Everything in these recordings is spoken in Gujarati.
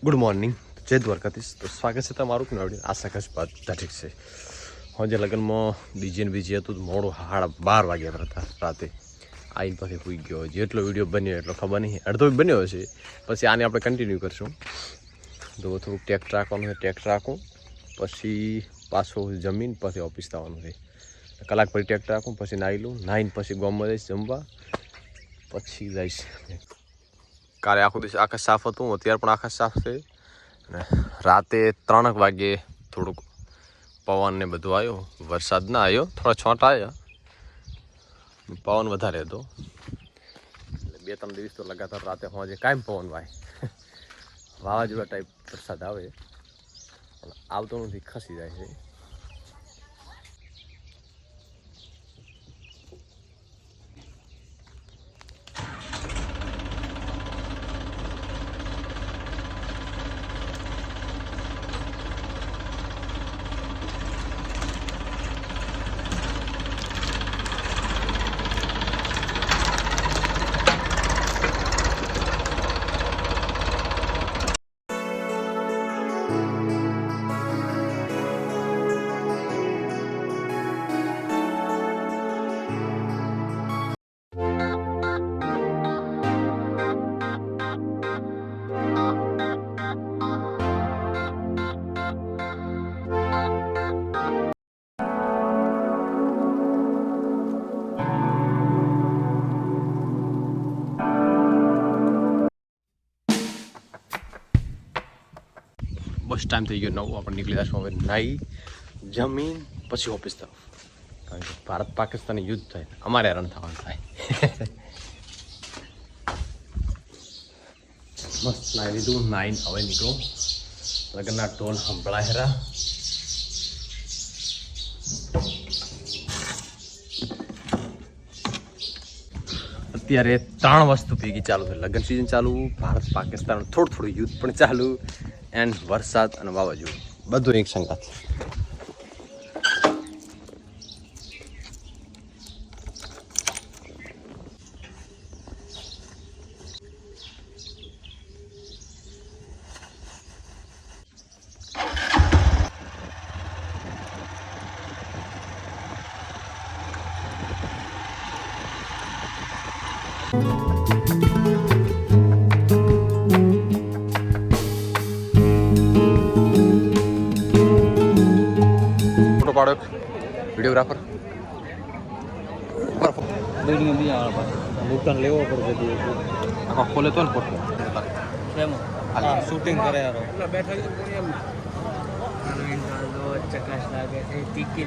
ગુડ મોર્નિંગ, જય દ્વારકાધીશ. તો સ્વાગત છે તમારું નવડી આશા કશ બધા ઠીક છે. હું જે લગ્નમાં ડીજે ને બીજી હતું મોડું 12:30 વાગ્યા હતા રાતે આવીને પછી હોઈ ગયો. જેટલો વિડીયો બન્યો એટલો ખબર નહીં, અડધો બન્યો હશે. પછી આને આપણે કન્ટિન્યુ કરશું. તો થોડુંક ટ્રેક્ટર રાખવાનું છે, ટ્રેક્ટર રાખું પછી પાછું જમીન પછી ઓફિસ થવાનું છે. કલાક પછી ટ્રેક્ટર રાખું પછી નાહી લઉં, નાહીને પછી ગામમાં જઈશ જમવા, પછી જઈશ. કાલે આખો દિવસ આકાશ સાફ હતું, અત્યારે પણ આકાશ સાફ છે. અને રાતે 3 વાગે થોડુંક પવન ને બધું આવ્યો, વરસાદ ના આવ્યો, થોડા છોંટા આવ્યા, પવન વધારે હતો. એટલે 2-3 દિવસ તો લગાતાર રાતે હોજે કાયમ પવન વાય, વાવાઝોડા ટાઈપ વરસાદ આવે પણ આવતો નથી, ખસી જાય છે. બસ ટાઈમ થઈ ગયો 9, આપણે નીકળી જશું હવે નાહી જમીન પછી ઓફિસ તરફ. કારણ કે ભારત પાકિસ્તાન યુદ્ધ થાય, અમારે હેરાન થવાનું થાય. મસ્ત નાહી લીધું, નાહીને હવે નીકળું. લગ્નના ઢોલ સંભળાય હેરા. અત્યારે 3 વસ્તુ ભેગી ચાલુ છે. લગ્ન સિઝન ચાલુ, ભારત પાકિસ્તાન થોડું યુદ્ધ પણ ચાલુ, એન્ડ વરસાદ અને વાવાઝોડું બધું એક સંગાત. પાડો વિડીયોગ્રાફર દુકાન લેવો પડશે. આખો ખોલે તો ને ફોટો શૂટિંગ કરે યાર. ચકાસ લાગે તીખી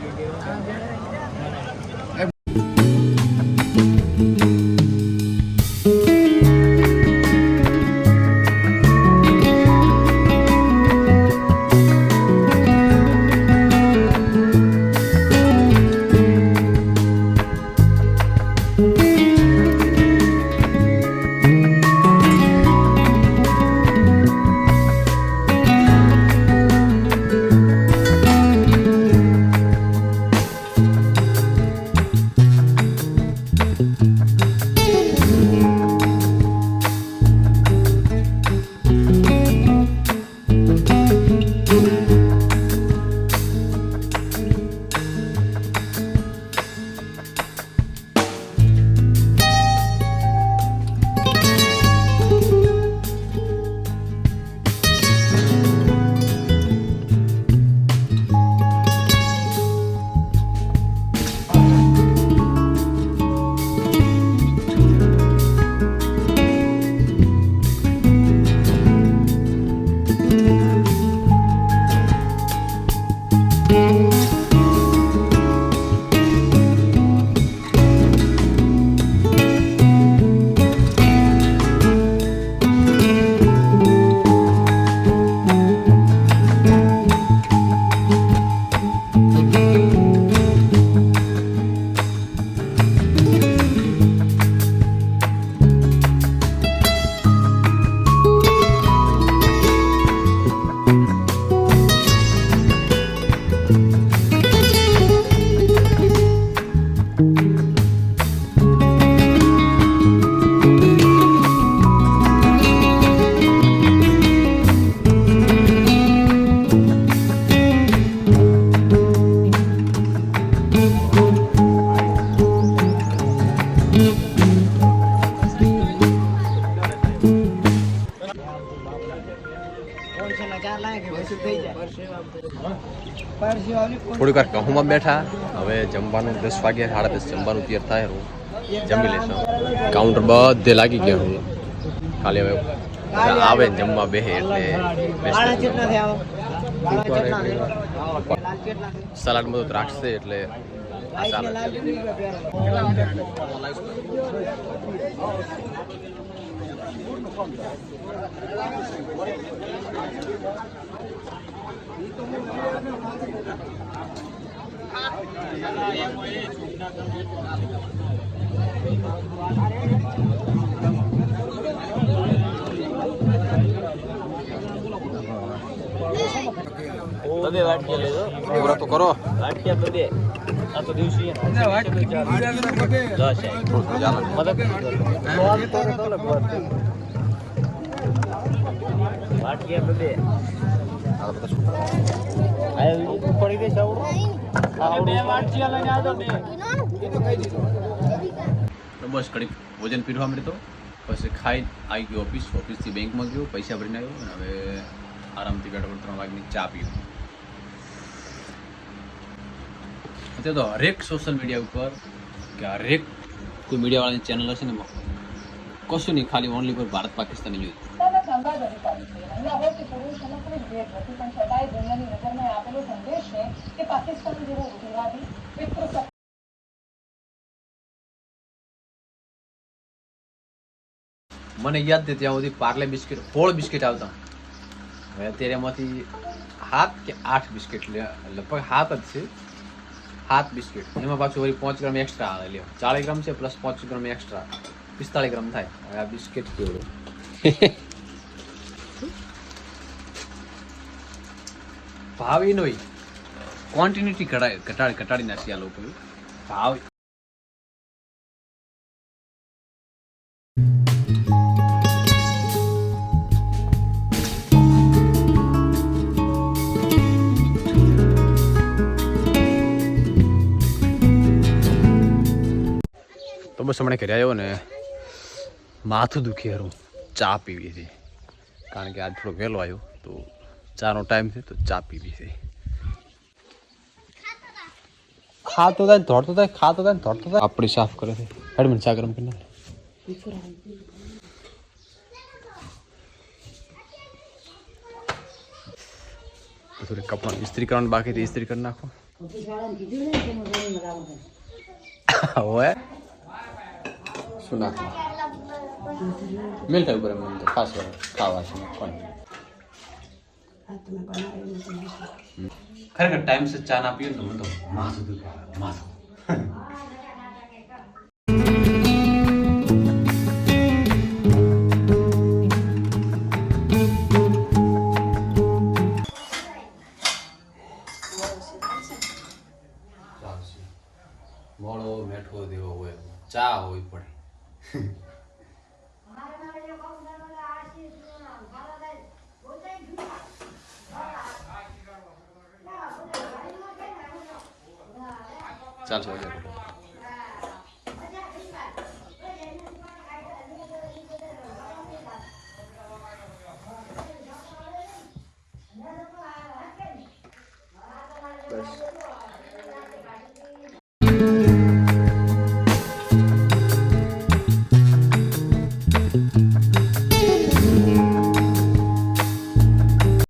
થોડીક વાર કહુંમાં બેઠા. હવે જમવાનું 10 વાગે 10:30 જમવાનું તૈયાર થાય. હું જમી લેશું. કાઉન્ટર બધે લાગી ગયા હું. ખાલી હવે આવે ને જમવા બેહે એટલે સલાડ બધું રાખશે એટલે બબે વાટકી લેજો પૂરા તો કરો. વાટકી બબે આ તો દિવસી વાટકી બબે પડી ગઈ બે વાટકી લઈને આવજો બે બસ કડી ભોજન પીરવા મળ્યો. પછી ખાઈ આવી ગયો ઓફિસથી બેંકમાં ગયો, પૈસા ભરીને આવ્યો અને હવે આરામથી બેઠો 3 વાગ્યાની ચા પીવું. અત્યારે તો હરેક સોશિયલ મીડિયા ઉપર કે હરેક કોઈ મીડિયાવાળાની ચેનલ હશે ને કશું નહીં, ખાલી ઓનલી પર ભારત પાકિસ્તાન ન્યૂઝ. મને યાદ છે ત્યાં સુધી પાર્લે બિસ્કિટ 16 બિસ્કિટ આવતા. હવે અત્યારે એમાંથી 7 કે 8 બિસ્કિટ લગભગ 7 જ છે. 7 બિસ્કિટ એમાં પાછું વળી 5 ગ્રામ એક્સ્ટ્રા આવે. લ્યો 40 ગ્રામ છે પ્લસ 5 ગ્રામ એક્સ્ટ્રા 45 ગ્રામ થાય. હવે આ બિસ્કિટ કેવડું ભાવ એ નહીં, ક્વોન્ટિટી ઘટાડી નાખી આ લોકોએ. ભાવ તો બસ હમણાં ઘરે આવ્યો ને માથું દુખી હારું ચા પીવી હતી, કારણ કે આજ થોડો વહેલો આવ્યો તો ચાનો ટાઈમ છે તો ચા પીવી છે. ખાતો થાય ધોડતો થાય, ખાતો થાય ધોડતો થાય. આપણી સાફ કરે છે. હેડમેન ચા ગરમ કરીને થોડી કપડાં ઇસ્ત્રી કરવાનું બાકી હતી, ઇસ્ત્રી કરી નાખો. હોય શું નાખવું મિલ થયું બરાબર. મને તો ખાસ ખાવા છે ખરેખર ટાઈમ સે ચા ના પીએ તો મને તો માથું દુખે માથું. મોળો મેઠો દેવો હોય ચા હોય પડે. ચાલશે.